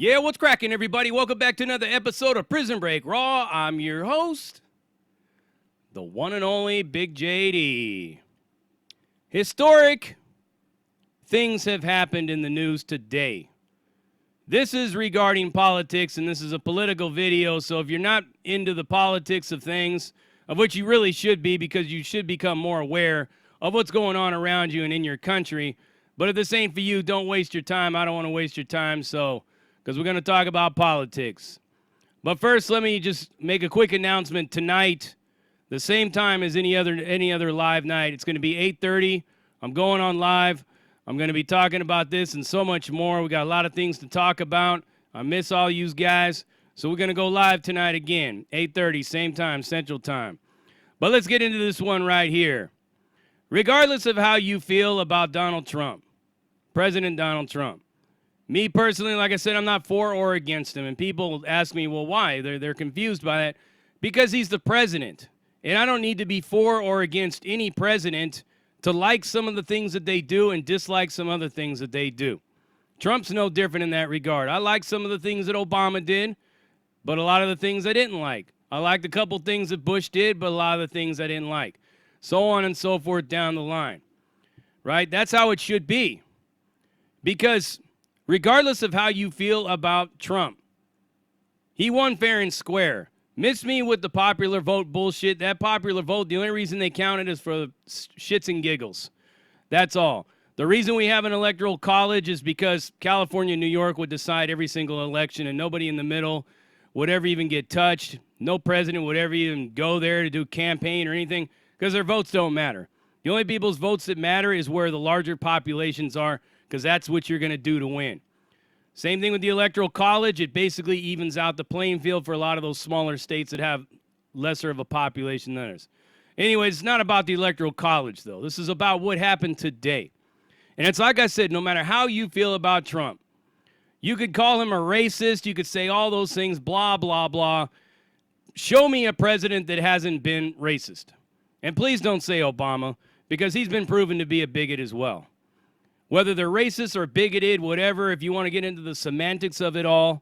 Yeah, what's cracking, everybody? Welcome back to another episode of Prison Break Raw. I'm your host, the one and only Big JD. Historic things have happened in the news today. This is regarding politics, and this is a political video, so if you're not into the politics of things, of which you really should be because you should become more aware of what's going on around you and in your country, but if this ain't for you, don't waste your time. I don't want to waste your time, because we're going to talk about politics. But first, let me just make a quick announcement. Tonight, the same time as any other live night, it's going to be 8:30. I'm going on live. I'm going to be talking about this and so much more. We got a lot of things to talk about. I miss all you guys. So we're going to go live tonight again, 8:30, same time, Central Time. But let's get into this one right here. Regardless of how you feel about Donald Trump, President Donald Trump, me personally, like I said, I'm not for or against him. And people ask me, well, why? They're confused by that. Because he's the president. And I don't need to be for or against any president to like some of the things that they do and dislike some other things that they do. Trump's no different in that regard. I like some of the things that Obama did, but a lot of the things I didn't like. I liked a couple things that Bush did, but a lot of the things I didn't like. So on and so forth down the line. Right? That's how it should be. Because regardless of how you feel about Trump, he won fair and square. Miss me with the popular vote bullshit. That popular vote, the only reason they counted is for shits and giggles. That's all. The reason we have an electoral college is because California and New York would decide every single election, and nobody in the middle would ever even get touched. No president would ever even go there to do campaign or anything because their votes don't matter. The only people's votes that matter is where the larger populations are, because that's what you're going to do to win. Same thing with the Electoral College. It basically evens out the playing field for a lot of those smaller states that have lesser of a population than others. Anyways, it's not about the Electoral College, though. This is about what happened today. And it's like I said, no matter how you feel about Trump, you could call him a racist. You could say all those things, blah, blah, blah. Show me a president that hasn't been racist. And please don't say Obama, because he's been proven to be a bigot as well. Whether they're racist or bigoted, whatever, if you want to get into the semantics of it all,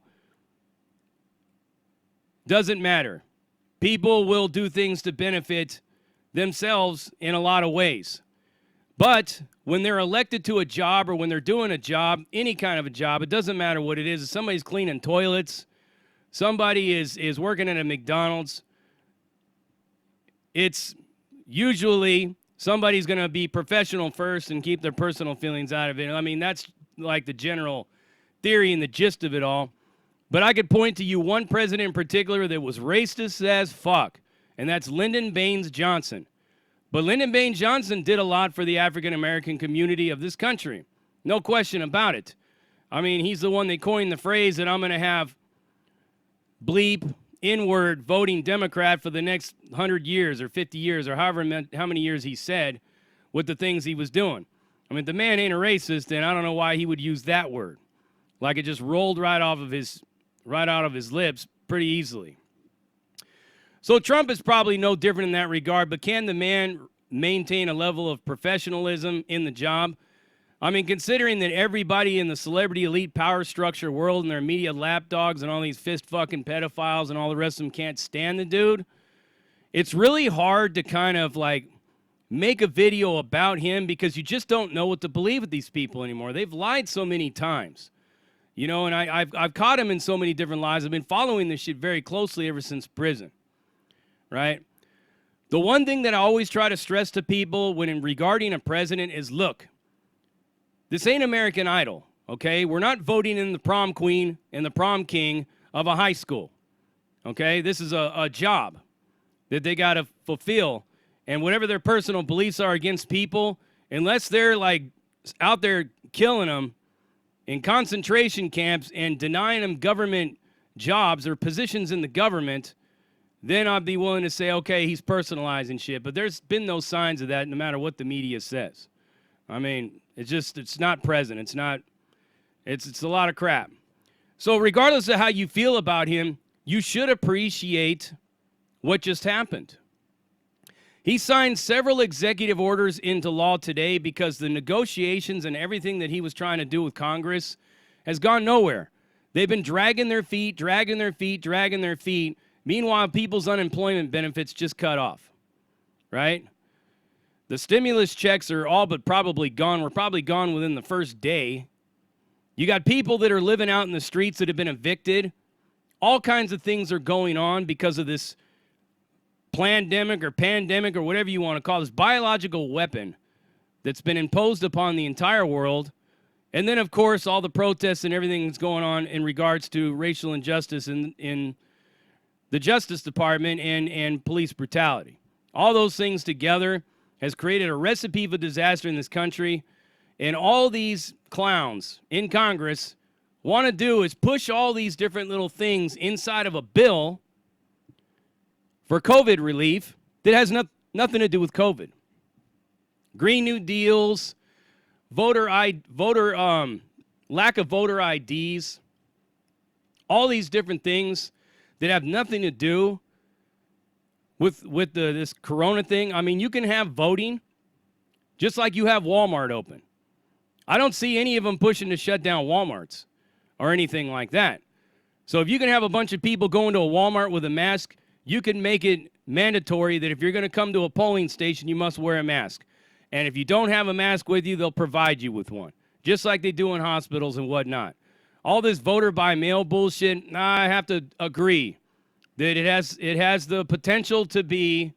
doesn't matter. People will do things to benefit themselves in a lot of ways. But when they're elected to a job or when they're doing a job, any kind of a job, it doesn't matter what it is. If somebody's cleaning toilets, somebody is working at a McDonald's, it's usually somebody's going to be professional first and keep their personal feelings out of it. I mean, that's like the general theory and the gist of it all. But I could point to you one president in particular that was racist as fuck, and that's Lyndon Baines Johnson. But Lyndon Baines Johnson did a lot for the African-American community of this country. No question about it. I mean, he's the one that coined the phrase that I'm going to have bleep inward voting Democrat for the next 100 years or 50 years or how many years he said with the things he was doing. I mean, the man ain't a racist, and I don't know why he would use that word. Like it just rolled right out of his lips pretty easily. So Trump is probably no different in that regard, but can the man maintain a level of professionalism in the job? I mean, considering that everybody in the celebrity elite power structure world and their media lapdogs and all these fist-fucking pedophiles and all the rest of them can't stand the dude, it's really hard to kind of, like, make a video about him because you just don't know what to believe with these people anymore. They've lied so many times. You know, and I've caught him in so many different lies. I've been following this shit very closely ever since prison, right? The one thing that I always try to stress to people when regarding a president is, look, this ain't American Idol, okay? We're not voting in the prom queen and the prom king of a high school, okay? This is a job that they got to fulfill. And whatever their personal beliefs are against people, unless they're, like, out there killing them in concentration camps and denying them government jobs or positions in the government, then I'd be willing to say, okay, he's personalizing shit. But there's been no signs of that no matter what the media says. I mean, it's not present. It's a lot of crap. So regardless of how you feel about him, you should appreciate what just happened. He signed several executive orders into law today because the negotiations and everything that he was trying to do with Congress has gone nowhere. They've been dragging their feet, dragging their feet, dragging their feet. Meanwhile, people's unemployment benefits just cut off, right? The stimulus checks are all but probably gone. We're probably gone within the first day. You got people that are living out in the streets that have been evicted. All kinds of things are going on because of this pandemic or whatever you want to call it, this biological weapon that's been imposed upon the entire world. And then, of course, all the protests and everything that's going on in regards to racial injustice in the Justice Department and police brutality. All those things together has created a recipe for disaster in this country. And all these clowns in Congress want to do is push all these different little things inside of a bill for COVID relief that has nothing to do with COVID. Green New Deals, lack of voter IDs, all these different things that have nothing to do with this corona thing. I mean, you can have voting just like you have Walmart open. I don't see any of them pushing to shut down Walmarts or anything like that. So if you can have a bunch of people going to a Walmart with a mask, you can make it mandatory that if you're going to come to a polling station, you must wear a mask. And if you don't have a mask with you, they'll provide you with one, just like they do in hospitals and whatnot. All this voter by mail bullshit, I have to agree that it has the potential to be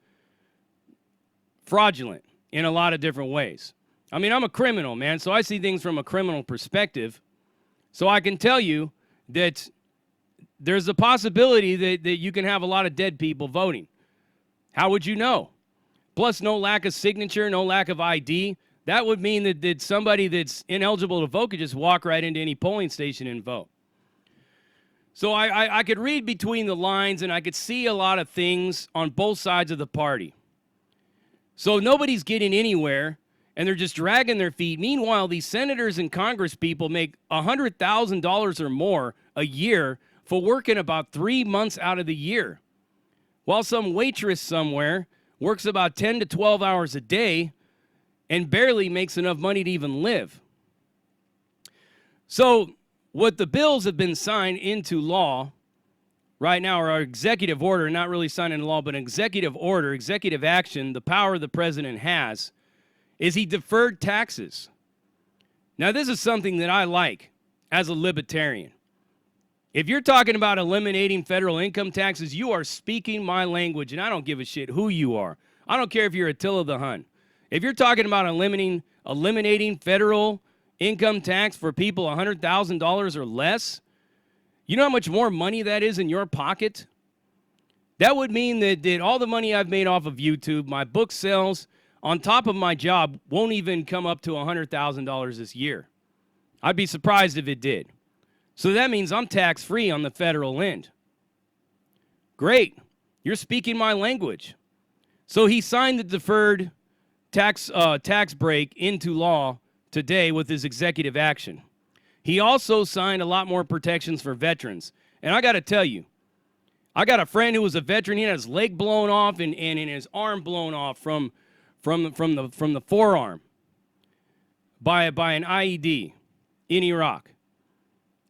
fraudulent in a lot of different ways. I mean, I'm a criminal, man, so I see things from a criminal perspective. So I can tell you that there's a possibility that you can have a lot of dead people voting. How would you know? Plus, no lack of signature, no lack of ID. That would mean that somebody that's ineligible to vote could just walk right into any polling station and vote. So I could read between the lines, and I could see a lot of things on both sides of the party. So nobody's getting anywhere, and they're just dragging their feet. Meanwhile, these senators and Congress people make $100,000 or more a year for working about 3 months out of the year, while some waitress somewhere works about 10 to 12 hours a day and barely makes enough money to even live. So what the bills have been signed into law right now, or our executive order, not really signed into law, but an executive order, executive action, the power the president has, is he deferred taxes. Now, this is something that I like as a libertarian. If you're talking about eliminating federal income taxes, you are speaking my language, and I don't give a shit who you are. I don't care if you're Attila the Hun. If you're talking about eliminating federal income tax for people $100,000 or less, you know how much more money that is in your pocket? That would mean that all the money I've made off of YouTube, my book sales, on top of my job, won't even come up to $100,000 this year. I'd be surprised if it did. So that means I'm tax-free on the federal end. Great. You're speaking my language. So he signed the deferred tax break into law today with his executive action. He also signed a lot more protections for veterans. And I got to tell you, I got a friend who was a veteran. He had his leg blown off and his arm blown off from the forearm by an IED in Iraq.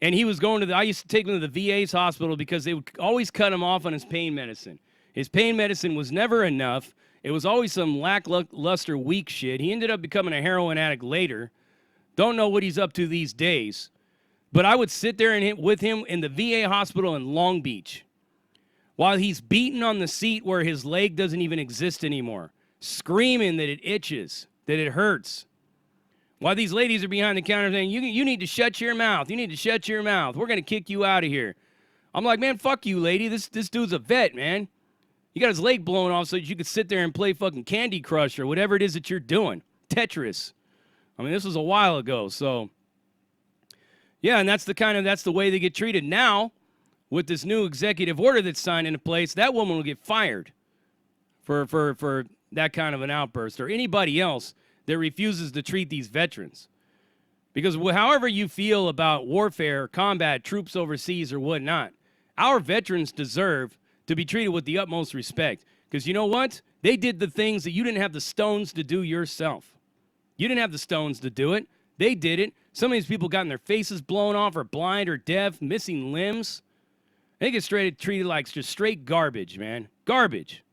And he was going I used to take him to the VA's hospital because they would always cut him off on his pain medicine. His pain medicine was never enough. It was always some lackluster, weak shit. He ended up becoming a heroin addict later. Don't know what he's up to these days. But I would sit there with him in the VA hospital in Long Beach while he's beaten on the seat where his leg doesn't even exist anymore, screaming that it itches, that it hurts. While these ladies are behind the counter saying, you need to shut your mouth. You need to shut your mouth. We're going to kick you out of here. I'm like, man, fuck you, lady. This dude's a vet, man. You got his leg blown off so that you could sit there and play fucking Candy Crush or whatever it is that you're doing. Tetris. I mean, this was a while ago, so. Yeah, and that's the way they get treated. Now, with this new executive order that's signed into place, that woman will get fired for that kind of an outburst, or anybody else that refuses to treat these veterans. Because however you feel about warfare, combat, troops overseas, or whatnot, our veterans deserve to be treated with the utmost respect. Because you know what? They did the things that you didn't have the stones to do yourself. You didn't have the stones to do it. They did it. Some of these people gotten their faces blown off or blind or deaf, missing limbs. They get treated like just straight garbage, man. Garbage.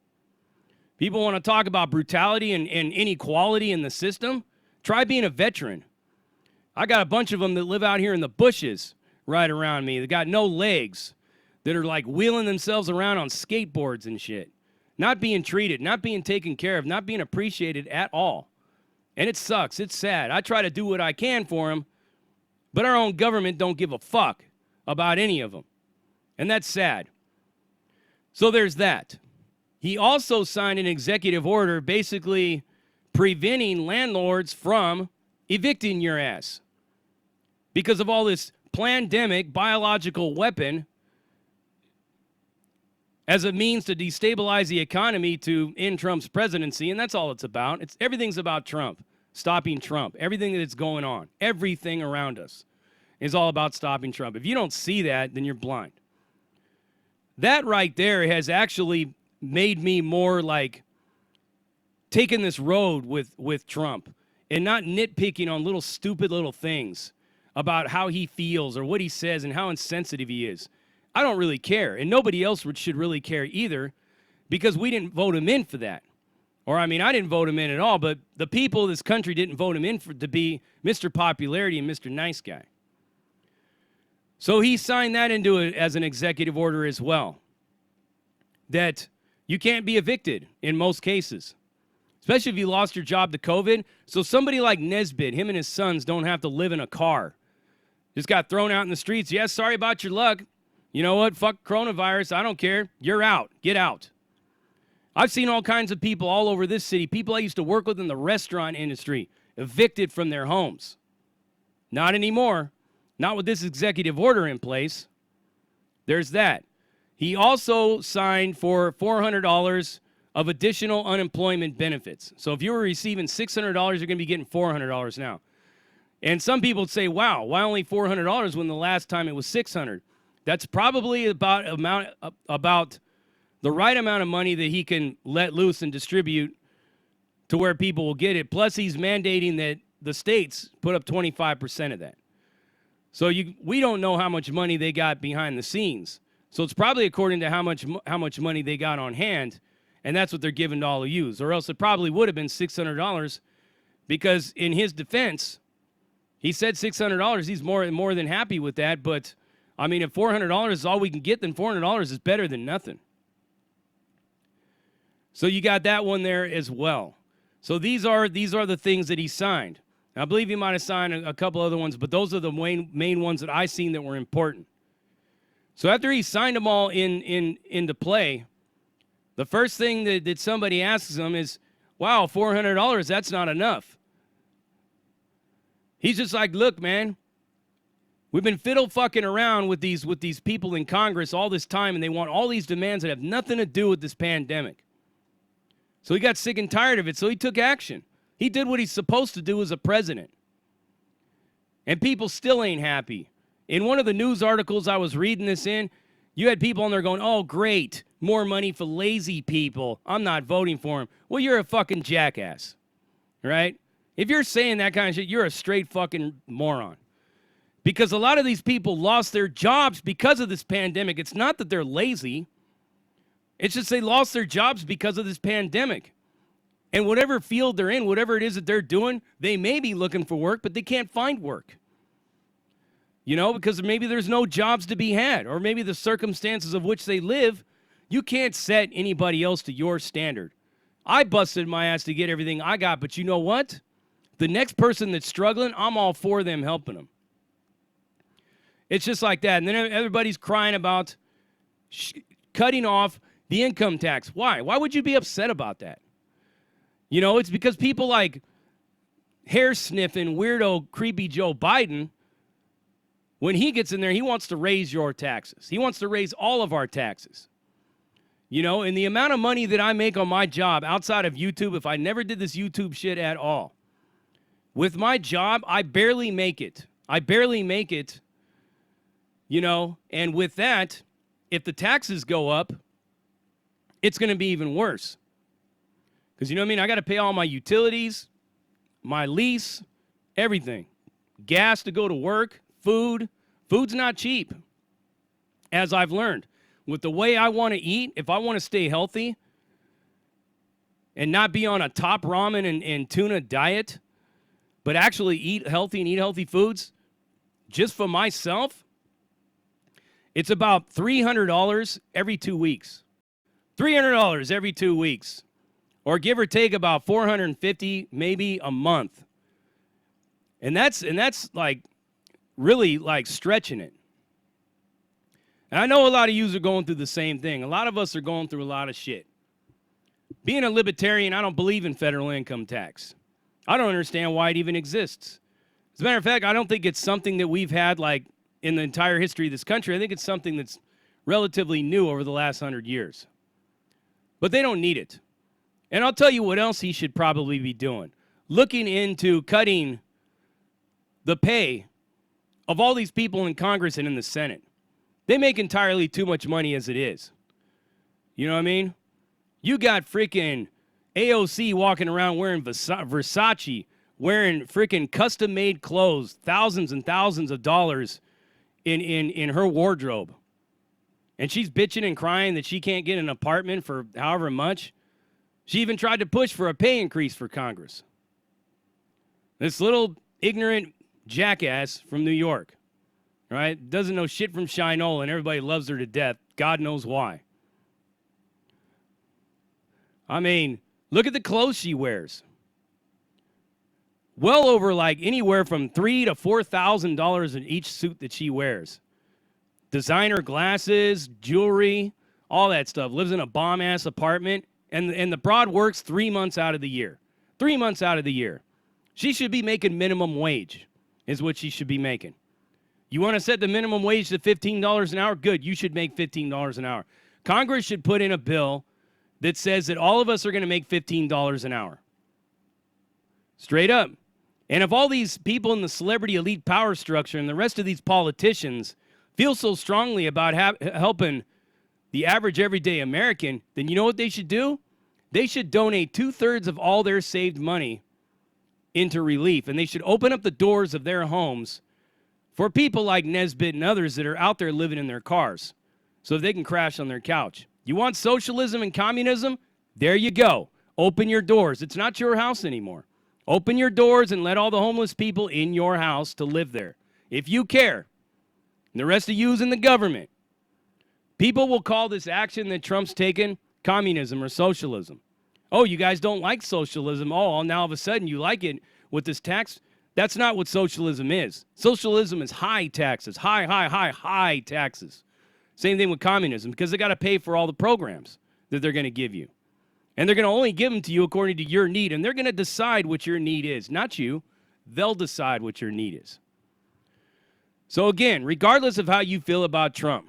People want to talk about brutality and inequality in the system. Try being a veteran. I got a bunch of them that live out here in the bushes right around me. They got no legs, that are like wheeling themselves around on skateboards and shit. Not being treated, not being taken care of, not being appreciated at all. And it sucks. It's sad. I try to do what I can for them, but our own government don't give a fuck about any of them. And that's sad. So there's that. He also signed an executive order basically preventing landlords from evicting your ass because of all this pandemic biological weapon as a means to destabilize the economy to end Trump's presidency, and that's all it's about. Everything's about Trump, stopping Trump. Everything that's going on, everything around us is all about stopping Trump. If you don't see that, then you're blind. That right there has actually made me more like taking this road with Trump and not nitpicking on little stupid little things about how he feels or what he says and how insensitive he is. I don't really care, and nobody else should really care either because we didn't vote him in for that. Or, I mean, I didn't vote him in at all, but the people of this country didn't vote him in to be Mr. Popularity and Mr. Nice Guy. So he signed that into it as an executive order as well, that you can't be evicted in most cases, especially if you lost your job to COVID. So somebody like Nesbitt, him and his sons don't have to live in a car. Just got thrown out in the streets. Yeah, sorry about your luck. You know what? Fuck coronavirus. I don't care. You're out. Get out. I've seen all kinds of people all over this city, people I used to work with in the restaurant industry, evicted from their homes. Not anymore. Not with this executive order in place. There's that. He also signed for $400 of additional unemployment benefits. So if you were receiving $600, you're going to be getting $400 now. And some people would say, wow, why only $400 when the last time it was $600? That's probably about the right amount of money that he can let loose and distribute to where people will get it. Plus, he's mandating that the states put up 25% of that. So we don't know how much money they got behind the scenes. So it's probably according to how much money they got on hand, and that's what they're giving to all of you. Or else it probably would have been $600 because in his defense, he said $600. He's more than happy with that, but I mean, if $400 is all we can get, then $400 is better than nothing. So you got that one there as well. So these are the things that he signed. I believe he might have signed a couple other ones, but those are the main ones that I seen that were important. So after he signed them all into play, the first thing that somebody asks him is, wow, $400, that's not enough. He's just like, look, man, we've been fiddle fucking around with these people in Congress all this time, and they want all these demands that have nothing to do with this pandemic. So he got sick and tired of it, so he took action. He did what he's supposed to do as a president. And people still ain't happy. In one of the news articles I was reading this in, you had people on there going, oh, great, more money for lazy people. I'm not voting for him. Well, you're a fucking jackass, right? If you're saying that kind of shit, you're a straight fucking moron. Because a lot of these people lost their jobs because of this pandemic. It's not that they're lazy. It's just they lost their jobs because of this pandemic. And whatever field they're in, whatever it is that they're doing, they may be looking for work, but they can't find work. You know, because maybe there's no jobs to be had, or maybe the circumstances of which they live, you can't set anybody else to your standard. I busted my ass to get everything I got, but you know what? The next person that's struggling, I'm all for them helping them. It's just like that. And then everybody's crying about cutting off the income tax. Why? Why would you be upset about that? You know, it's because people like hair-sniffing, weirdo, creepy Joe Biden, when he gets in there, he wants to raise your taxes. He wants to raise all of our taxes. You know, and the amount of money that I make on my job outside of YouTube, if I never did this YouTube shit at all, with my job, I barely make it. You know, and with that, if the taxes go up, it's going to be even worse. Because, you know what I mean? I got to pay all my utilities, my lease, everything gas to go to work, food. Food's not cheap, as I've learned. With the way I want to eat, if I want to stay healthy and not be on a top ramen and tuna diet, but actually eat healthy and eat healthy foods, just for myself, it's about $300 every 2 weeks. $300 every 2 weeks. Or give or take about $450 maybe a month. And that's like really like stretching it. And I know a lot of you are going through the same thing. A lot of us are going through a lot of shit. Being a libertarian, I don't believe in federal income tax. I don't understand why it even exists. As a matter of fact, I don't think it's something that we've had like in the entire history of this country. I think it's something that's relatively new over the last 100 years. But they don't need it. And I'll tell you what else he should probably be doing. Looking into cutting the pay of all these people in Congress and in the Senate. They make entirely too much money as it is. You know what I mean? You got freaking AOC walking around wearing Versace, wearing freaking custom-made clothes, thousands and thousands of dollars in her wardrobe. And she's bitching and crying that she can't get an apartment for however much. She even tried to push for a pay increase for Congress. This little ignorant jackass from New York, right? Doesn't know shit from Shinola, and everybody loves her to death. God knows why. I mean, look at the clothes she wears. Well over like anywhere from $3,000 to $4,000 in each suit that she wears. Designer glasses, jewelry, all that stuff. Lives in a bomb-ass apartment. And the broad works 3 months out of the year. 3 months out of the year. She should be making minimum wage, is what she should be making. You want to set the minimum wage to $15 an hour? Good, you should make $15 an hour. Congress should put in a bill that says that all of us are going to make $15 an hour. Straight up. And if all these people in the celebrity elite power structure and the rest of these politicians feel so strongly about helping the average everyday American, then you know what they should do? They should donate 2/3 of all their saved money into relief, and they should open up the doors of their homes for people like Nesbitt and others that are out there living in their cars so they can crash on their couch. You want socialism and communism? There you go. Open your doors. It's not your house anymore. Open your doors and let all the homeless people in your house to live there. If you care, and the rest of you's in the government, people will call this action that Trump's taken communism or socialism. Oh, you guys don't like socialism. Oh, now all of a sudden you like it with this tax. That's not what socialism is. Socialism is high taxes, high taxes. Same thing with communism, because they got to pay for all the programs that they're going to give you. And they're going to only give them to you according to your need, and they're going to decide what your need is. Not you. They'll decide what your need is. So again, regardless of how you feel about Trump,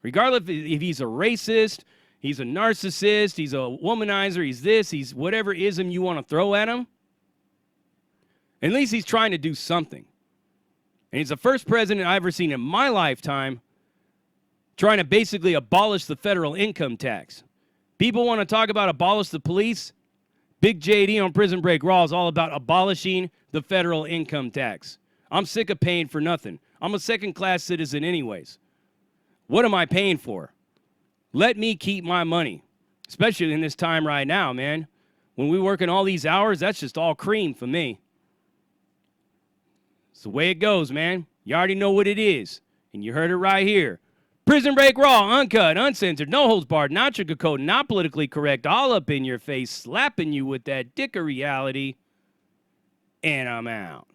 regardless if he's a racist, he's a narcissist, he's a womanizer, he's this, he's whatever ism you want to throw at him, at least he's trying to do something. And he's the first president I've ever seen in my lifetime trying to basically abolish the federal income tax. People want to talk about abolish the police. Big JD on Prison Break Raw is all about abolishing the federal income tax. I'm sick of paying for nothing. I'm a second-class citizen anyways. What am I paying for? Let me keep my money, especially in this time right now, man. When we working all these hours, that's just all cream for me. It's the way it goes, man. You already know what it is, and you heard it right here. Prison Break Raw, uncut, uncensored, no holds barred, not sugarcoated, not politically correct, all up in your face, slapping you with that dick of reality, and I'm out.